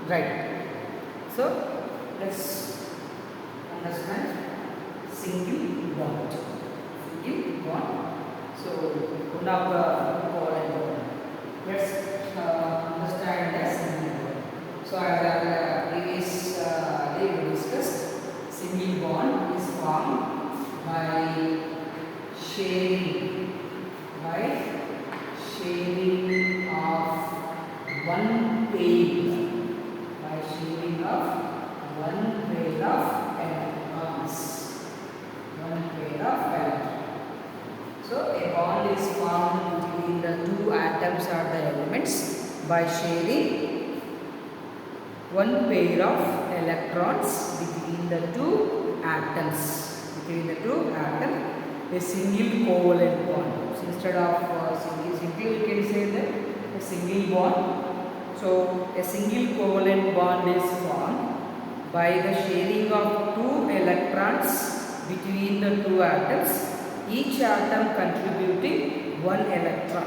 Right. So let's understand single bond. Single bond. So one of the covalent bond. Let's understand the single bond. So as our previous day we discussed, single bond is formed by sharing of one pair one pair of electrons. One pair of electrons. So a bond is formed between the two atoms or the elements by sharing one pair of electrons between the two atoms. A single covalent bond. So instead of single, you can say that a single bond. So a single covalent bond is formed by the sharing of two electrons between the two atoms, each atom contributing one electron.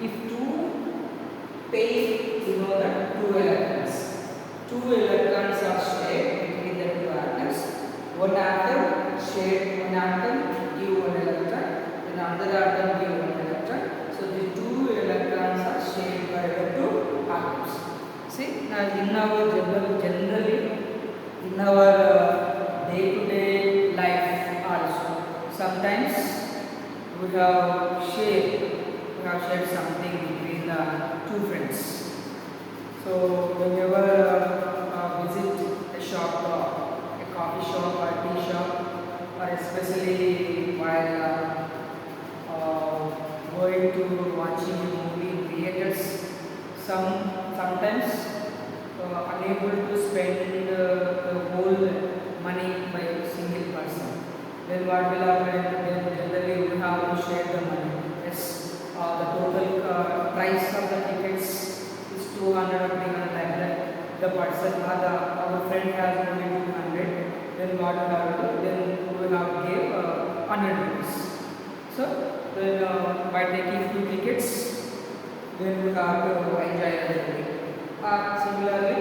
If two pair, you know that two electrons are shared between the two atoms. One atom give one electron, and another atom give one electron. So the two electrons are shared by the two atoms. See, now in our generally in our day-to-day life also, sometimes we have shared something between two friends. So whenever visit a shop, a coffee shop or a tea shop, or especially while going to watching a movie in theaters, sometimes unable to spend the whole money by a single person. Then what will happen? Then generally we have to share the money. Yes, the total price of the tickets is 200 or 300 like that. The person or our friend has only 200. Then what will happen? Then we have to give 100 rupees. So then by taking two tickets, then we have to enjoy the movie. Similarly,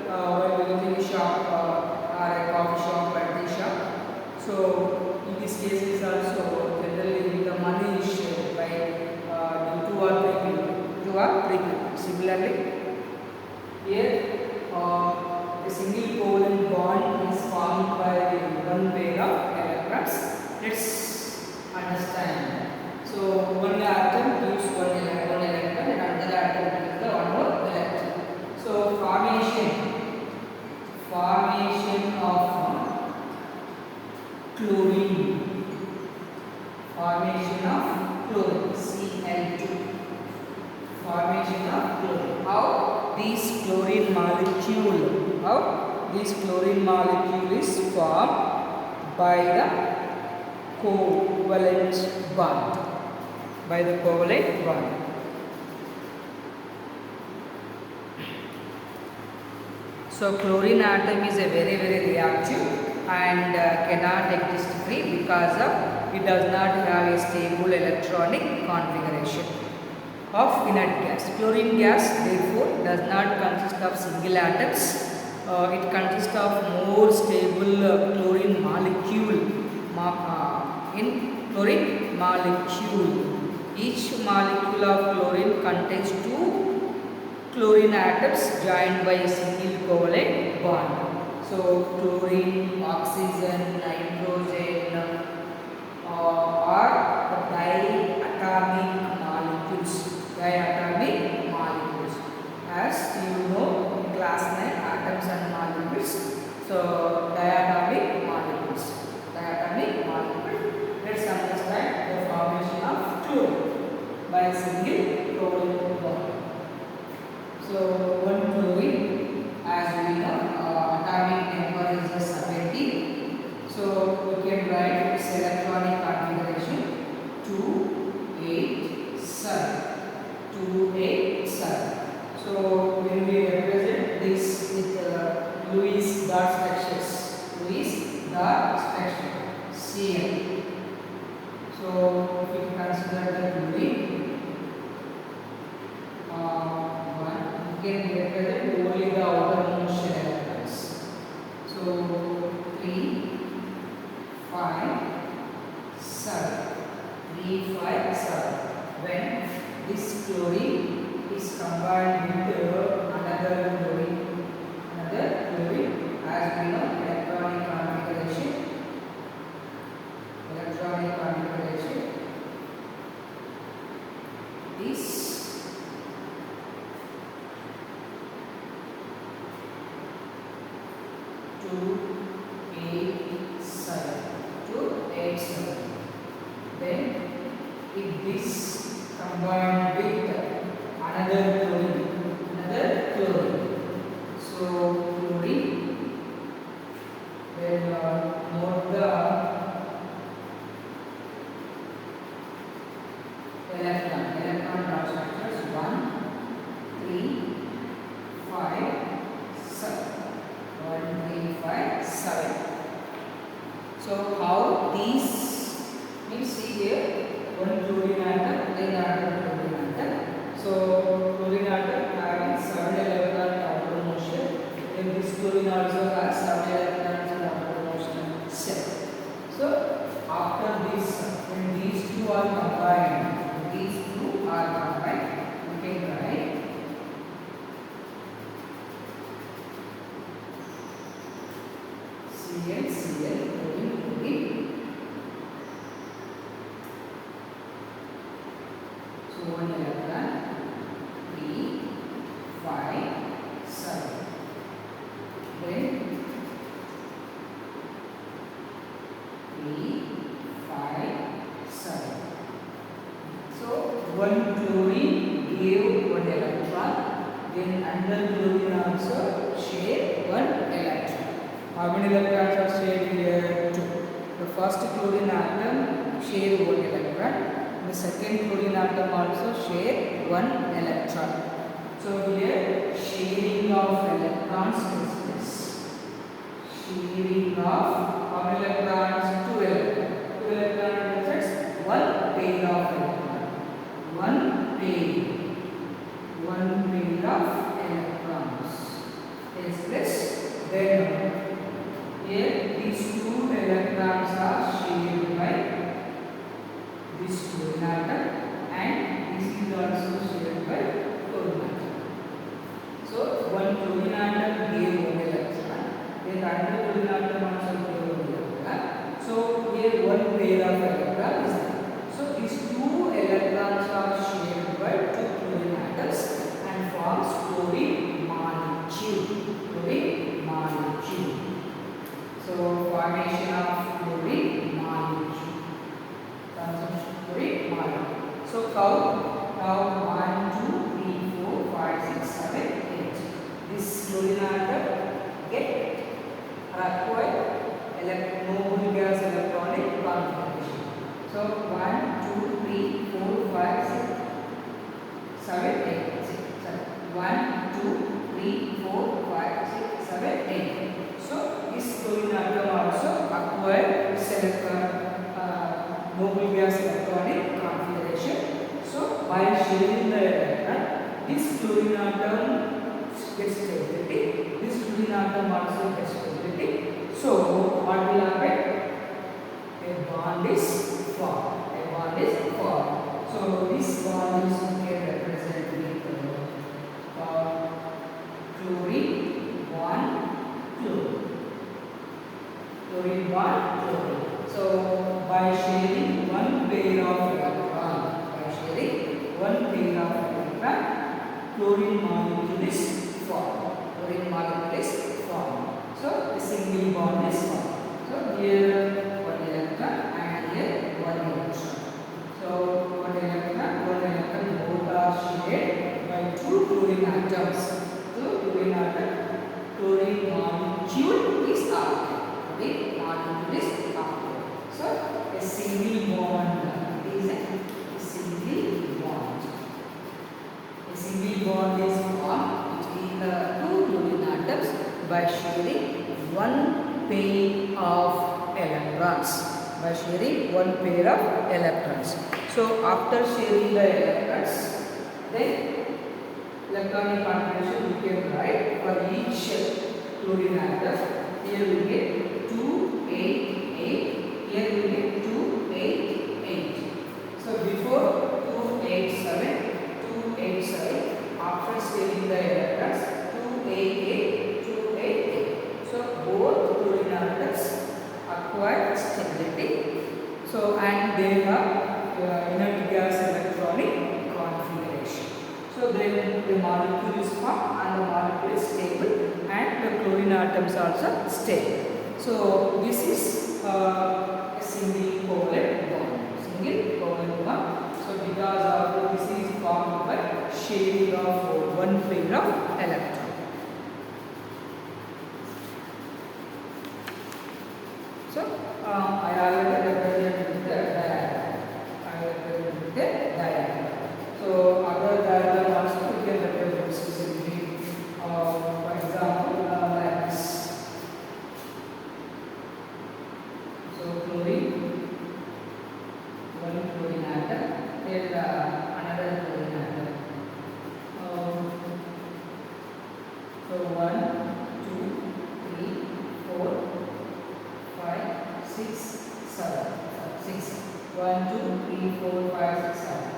when visiting a shop or a coffee shop or tea shop, so in these cases also generally the money is shared by two or three people. Similarly, here a single covalent bond is formed by one pair of electrons. Let's understand. So one atom gives one electron and another atom gives the one more electron. So formation of chlorine. Cl2. Formation of chlorine. How this chlorine molecule is formed by the covalent bond. So chlorine atom is a very reactive and cannot exist free because it does not have a stable electronic configuration of inert gas. Chlorine gas therefore does not consist of single atoms. It consists of more stable chlorine molecule. Each molecule of chlorine contains two chlorine atoms joined by a single covalent bond. So chlorine, oxygen, nitrogen are the diatomic molecules. As you know in class 9, atoms and molecules. So diatomic molecules. Let's understand the formation of chlorine by a single covalent bond. So one chlorine, as we know, atomic number is just 17. So we can write its electronic configuration 287. So when we represent this with Lewis dot structure, Cl. So if we consider the chlorine, one, we can represent only the outermost 3, 5, 7. 3, 5, 7. When this chlorine is combined with another chlorine as we know electronic configuration is 287. Then if this combined with another chlorine, so chlorine, then note the electron dot structures 1, 3, 5, 7. 1, 3, 5, 7. So how these means, see here, one chlorine atom, then another chlorine atom. So chlorine atom having 7 electrons outer motion, then this chlorine also has 7 electrons in outer motion cell. So after this, when these two are combined, we can write Cl, chlorine. So 1 electron, 3, 5, 7. Then 3, 5, 7. So one chlorine gave 1 electron, then another chlorine also share 1 electron. How many electrons are shared here? 2. The first chlorine atom share 1 electron. The second chlorine atom also share 1 electron. So here sharing of electrons is this. Sharing of how many electrons? 2 electrons. 2 electrons represents 1 pair of electrons. One pair of electrons is this. Then here these 2 electrons are shared by this chlorine atom, and this is also shared by chlorine atom. So one chlorine atom gave 1 electron, then another chlorine atom also gave 1 electron. So here 1 pair of electron is there. So these 2 electrons are shared by 2 chlorine atoms and forms chlorine molecule. So formation of chlorine molecule. So how 1, 2, 3, 4, 5, 6, 7, 8. This chlorine atom get acquired noble gas electronic configuration. So 1, 2, 3, 4, 5, 6, 7, 8. 1, 2, 3, 4, 5, 6, 7, 8. So this chlorine atom also acquired noble gas electronic configuration. So by sharing the electron, this chlorine atom gets stability. This chlorine atom also gets stability. So what will happen? A bond is formed. So this bond is represented with chlorine 1 chlorine. So by sharing 1 pair of electron, chlorine molecule is formed. So a single bond is formed. So here 1 electron and here 1 electron. So 1 electron both are shared by 2 chlorine atoms. Chlorine molecule is active. So a single bond is a single bond. A single bond is formed between the 2 chlorine atoms by sharing 1 pair of electrons. So after sharing the electrons, then electronic configuration we can write for each chlorine atom. Here we get 2, 8, 8. Here we get 2, 8, 8. So before 2, 8, 7, 2, 8, 7. After scaling the electrons, 2, 8, 8, 2, 8, 8. So both chlorine atoms acquire stability. So and they have inert gas electronic configuration. So then the molecule is formed and the molecule is stable and the chlorine atoms also stable. So this is a single covalent bond. Single covalent bond. So because of this is formed by sharing of one pair of electrons. So I already represented the diagram. So other diagram also we can represent specifically. For example, like this. So chlorine, one chlorine atom, then another chlorine atom. So 1, 2, 3, 4, 5, 6, 7. 6. 1, 2, 3, 4, 5, 6, 7.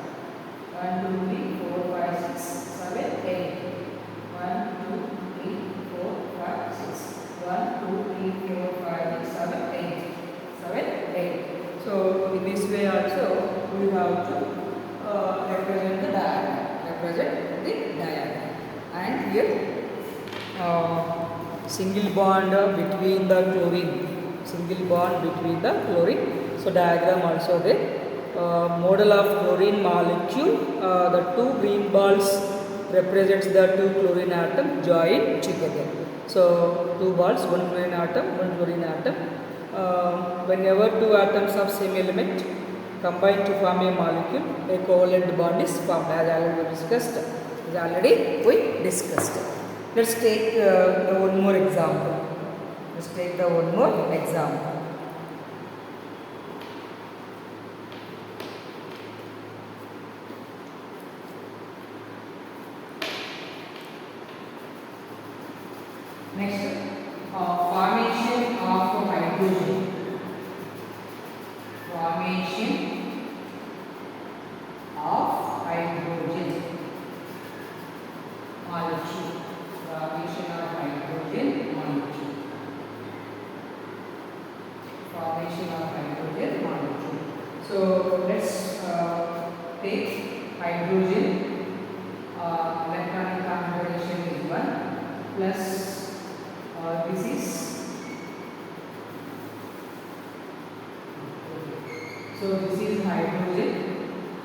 1, 2, 3, 4, 5, 6, 7, 8. 1, 2, 3, 4, 5, 6. 1, 2, 3, 4, 5, 6, 7, 8. 7, 8. So in this way also we have to represent the diagram. Represent the diagram. And here single bond between the chlorine. Single bond between the chlorine. So diagram also there. Model of chlorine molecule. The two green balls represents the two chlorine atom joined together. So two balls, one chlorine atom, one chlorine atom. Whenever two atoms of same element combine to form a molecule, a covalent bond is formed, as already we discussed. Let's take one more example. Let's take the one more example. Next, formation of hydrogen. Formation of hydrogen molecule. Formation of hydrogen molecule. Formation of hydrogen molecule. So let's take hydrogen. Electronic configuration is 1 plus. This is so this is hydrogen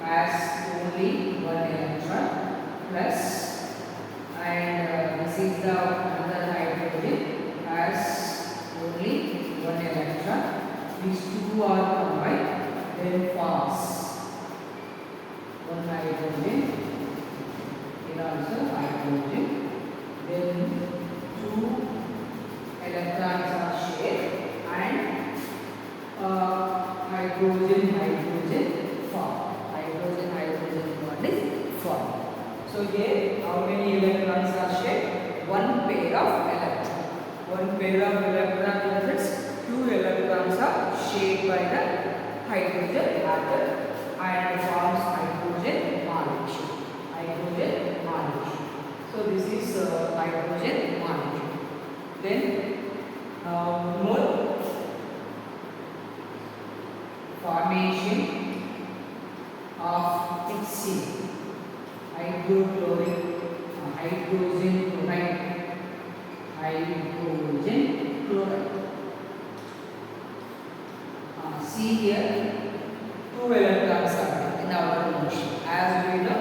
has only one electron plus, and this is the another hydrogen has only one electron. These two are combined, then forms one hydrogen, and also hydrogen, then two electrons are shared and hydrogen form. Hydrogen bond is formed. So here how many electrons are shared? One pair of electrons. One pair of electrons means two electrons are shared by the hydrogen atom and forms hydrogen molecule. Hydrogen molecule. So this is hydrogen molecule. Then more formation of HC, hydrochloric, hydrogen chloride, hydrogen chloride. See here, two electrons are in our motion. As we know,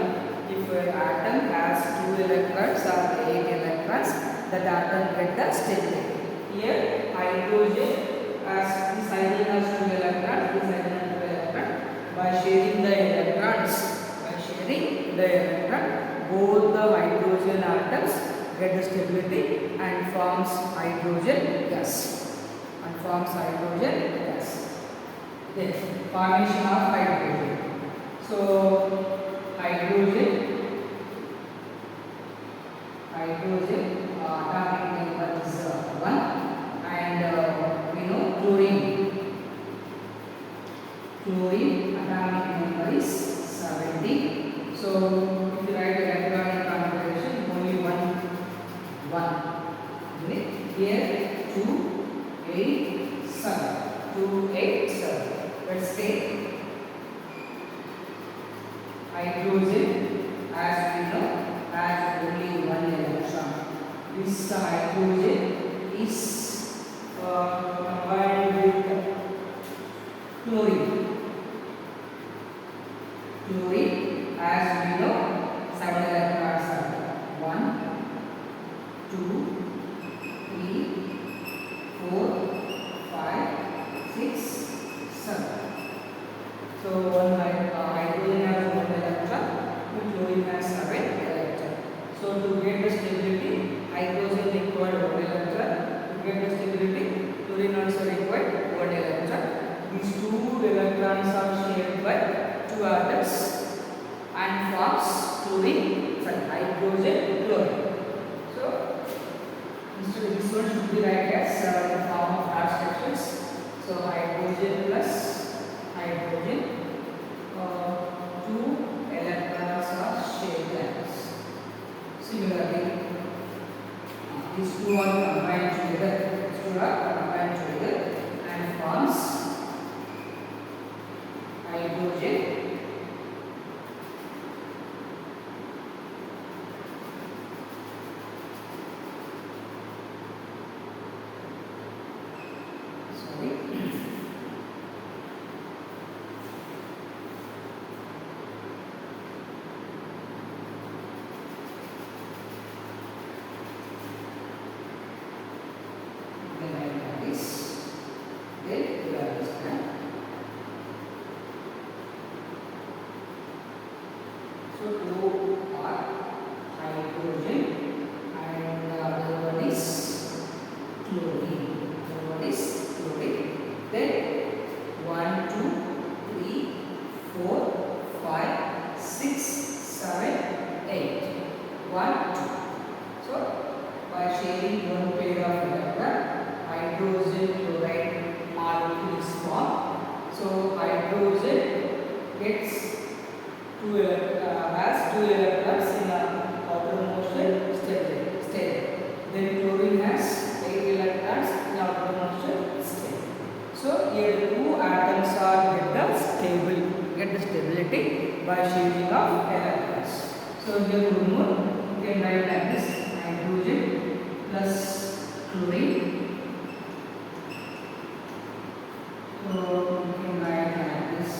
if an atom has two electrons or 8 electrons, that atom get the stability. Here hydrogen as this hydrogen has 2 electrons, this hydrogen has 2 electrons. By sharing the electron, both the hydrogen atoms get the stability and forms hydrogen gas. Then formation of hydrogen. So hydrogen atomic number is 1 and this hydrogen is combined with chlorine. Chlorine, as we know, 7 electrons are 1, 2, 3, 4, 5, 6, 7. So one hydrogen has 1 electron, chlorine has 7 electron. So to get the stability, hydrogen required 1 electron. To get the stability, chlorine also required 1 electron. These 2 electrons are shared by 2 atoms and forms chlorine, hydrogen chloride. So instead of this one should be write as in the form of abstractions. So hydrogen plus hydrogen, 2 electrons are shared as. Similarly, these 2 are combined together. These 2 are combined together and forms hydrogen So 2 are hydrogen and the other one is chlorine. The one is chlorine. Then 1, 2, 3, 4, 5, 6, 7, 8. 1, 2. So by sharing one pair of electron, hydrogen chloride molecule is formed. So hydrogen gets has 2 electrons in the outermost state. Then chlorine has 8 electrons in the outermost state. So here 2 atoms are get the stability by sharing of electrons. So here you can write like this: hydrogen plus chlorine. So you can write like this.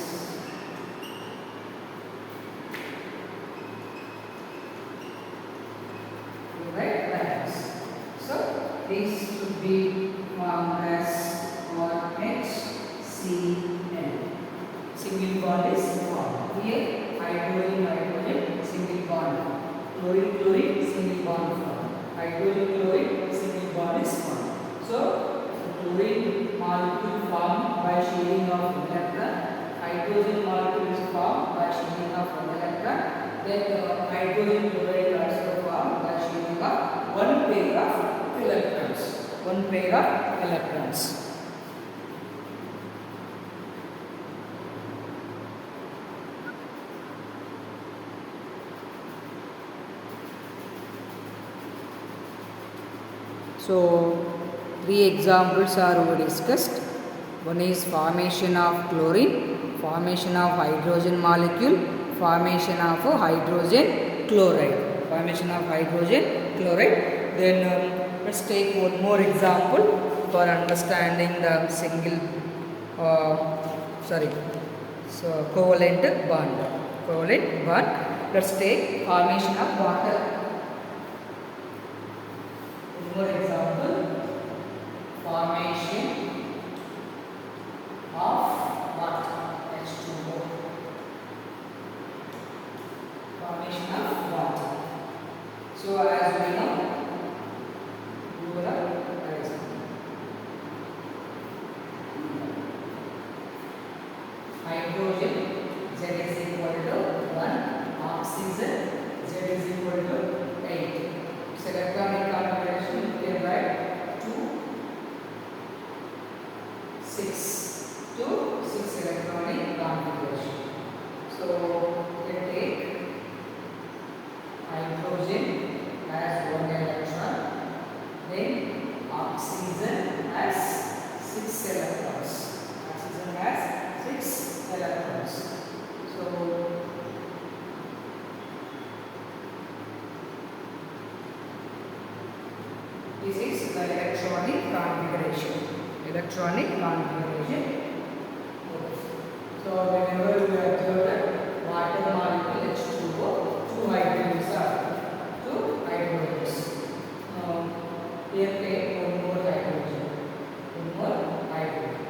This should be formed as HCl. Single bond is formed. Here hydrogen, single bond. Chlorine, single bond formed. Hydrogen, single bond is formed. So the chlorine molecule formed by sharing of electron. Hydrogen molecule is formed by sharing of one electron. Then the hydrogen chloride also formed by sharing of one pair of electrons. One pair of electrons. So 3 examples are over discussed. One is formation of chlorine, formation of hydrogen molecule, formation of hydrogen chloride. Formation of hydrogen chloride. Then let's take one more example for understanding the covalent bond. Covalent bond. Let's take formation of water. One more example: formation of water. H2O. Formation of water. So as we know, hydrogen Z is equal to 1, oxygen Z is equal to 8. So electronic configuration you can write 2, 6 electronic configuration. So we take hydrogen as 1 electron, then oxygen has 6 electrons. Oxygen has 6 electrons. So This is the electronic configuration. Electronic configuration. So whenever we observe that water molecule H2O, two hydrogens are two hydrogens. Here take one more hydrogen. One more hydrogen.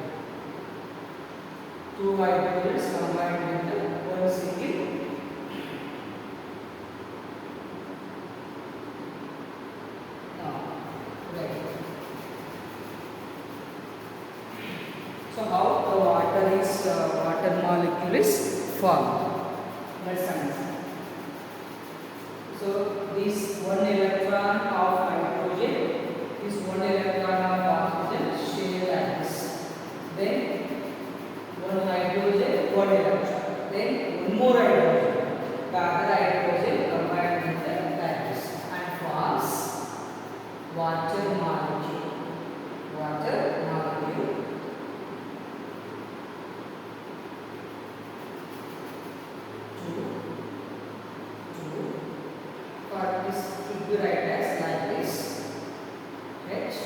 Two hydrogens combined with one single. So how the water molecule is formed? Let's understand. So this one electron of hydrogen, this one electron of oxygen share like this. Then one hydrogen, one electron. Then one more hydrogen. The other hydrogen combined with the like this and forms water molecule. Water molecule. This should be written as like this, H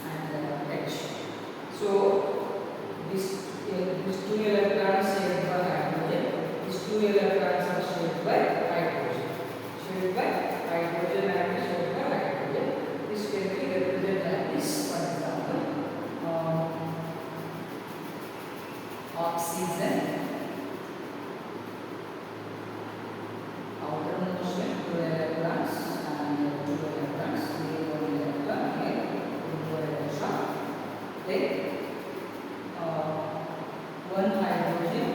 and H. So this two electrons shared by hydrogen, these two electrons are shared by hydrogen, shared by hydrogen and shared by hydrogen. This can be represented like this. For example, oxygen. Outermost two electrons and two electrons, here one electron, here one electron. Then one hydrogen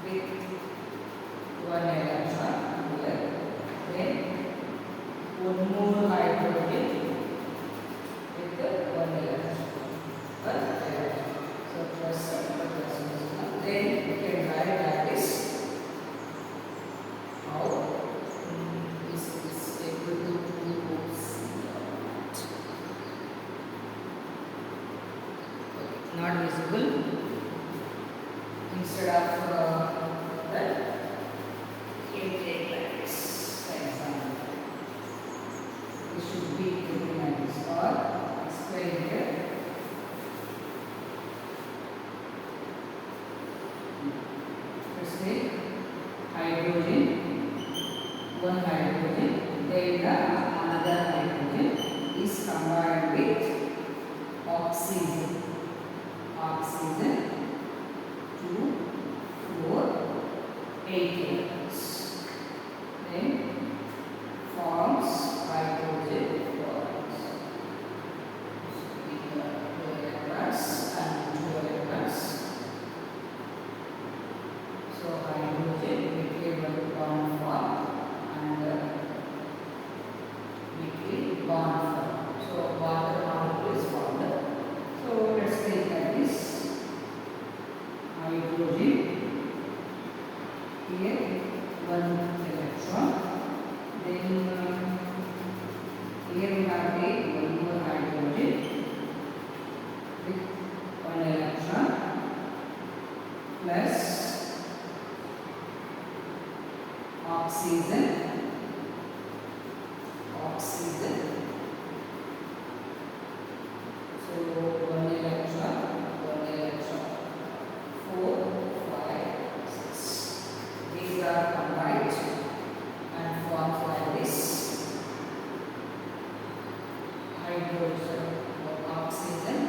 with one electron here. Then one more hydrogen with one electron. So plus plus. Then we can write like this. Not visible. Instead of that, you take like this. For example, it should be taken like this or explain here. Let's say hydrogen, one hydrogen, then another hydrogen is combined with oxygen. Oxygen 2, 4, 8 electrons. Then forms hydrogen bonds. Two electrons and two electrons. So hydrogen became bond form and became bond form. So water molecule is formed. So let's take like this. Hydrogen. Here one electron. Then here we have one more hydrogen with one electron plus oxygen. Oxygen. So one electron, 4, 5, 6. These are combined and forms like this. Hydrogen or oxygen.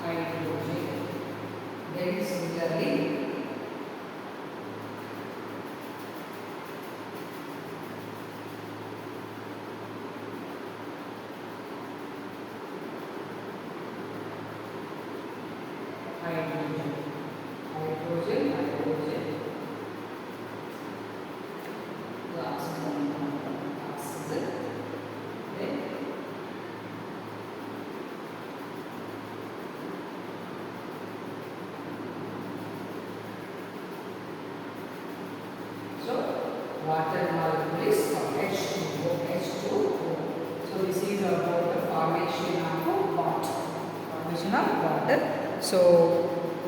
Hydrogen. Then similarly, hydrogen. The oxygen. Then water molecule is H2O. So this is about the formation of water. Formation of water. So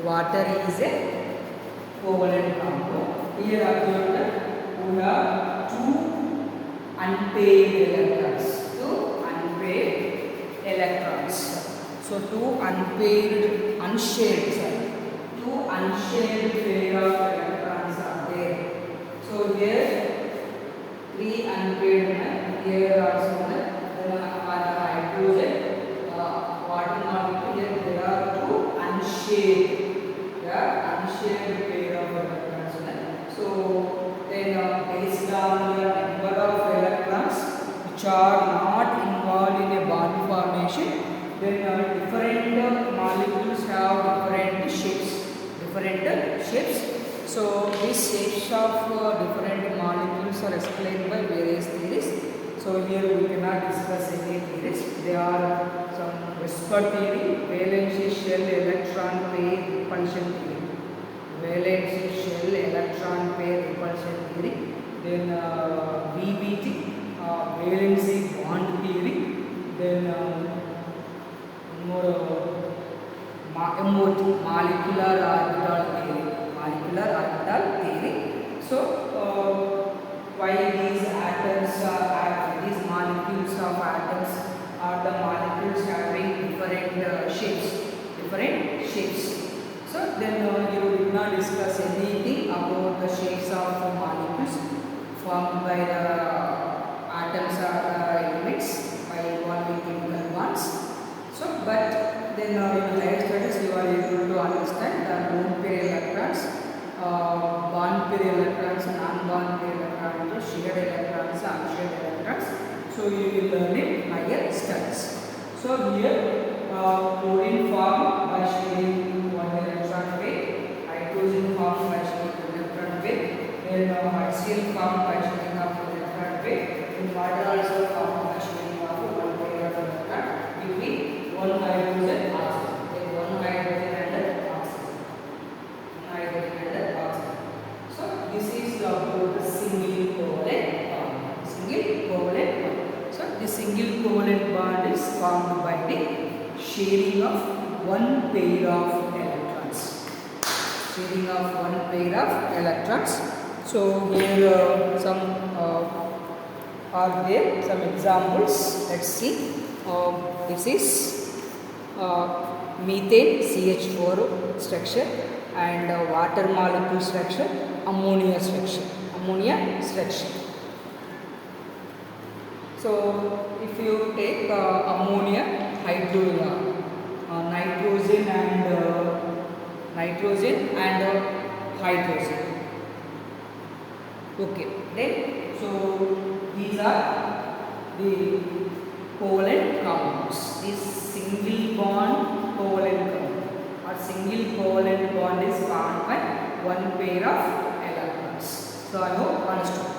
water is a covalent compound. Here observe that we have two unpaired electrons. Two unpaired electrons. So two unpaired, two unshared pair of electrons are there. So here three unpaired, here also the hydrogen, water molecule. Here there are two unshared pair of electrons. So then based on the number of electrons which are not involved in a bond formation, then different molecules have different shapes. So these shapes of different molecules are explained by various theories. So here we cannot discuss any theories. They are some whisper theory, valency shell electron pair repulsion theory, valency shell electron pair repulsion theory. Then VBT, valency bond theory. Then more MOT, molecular orbital theory. So why these atoms are these molecules of atoms are the molecules having different shapes. So then you did not discuss anything about the shapes of molecules formed by the atoms or the elements by involving chemical bonds. So, but then in higher studies you are able to understand the lone pair electrons, bond pair electrons, non-bond pair electrons, shared electrons, unshared electrons. So you will learn in higher studies. So here chlorine formed by sharing one electron pair, hydrogen formed by sharing one electron pair, then HCl formed by sharing of one electron pair, then water also formed by sharing of one pair of electron between one hydrogen and oxygen. Then one hydrogen and oxygen. So this is about the single covalent bond. So the single covalent bond is formed by the sharing of one pair of electrons. So here some are there some examples. Let's see. This is methane CH4 structure and water molecule structure, ammonia structure. So if you take ammonia, nitrogen and hydrogen. Okay, then so these are the covalent compounds. This single bond covalent compound or single covalent bond is formed by one pair of electrons. So I hope understood.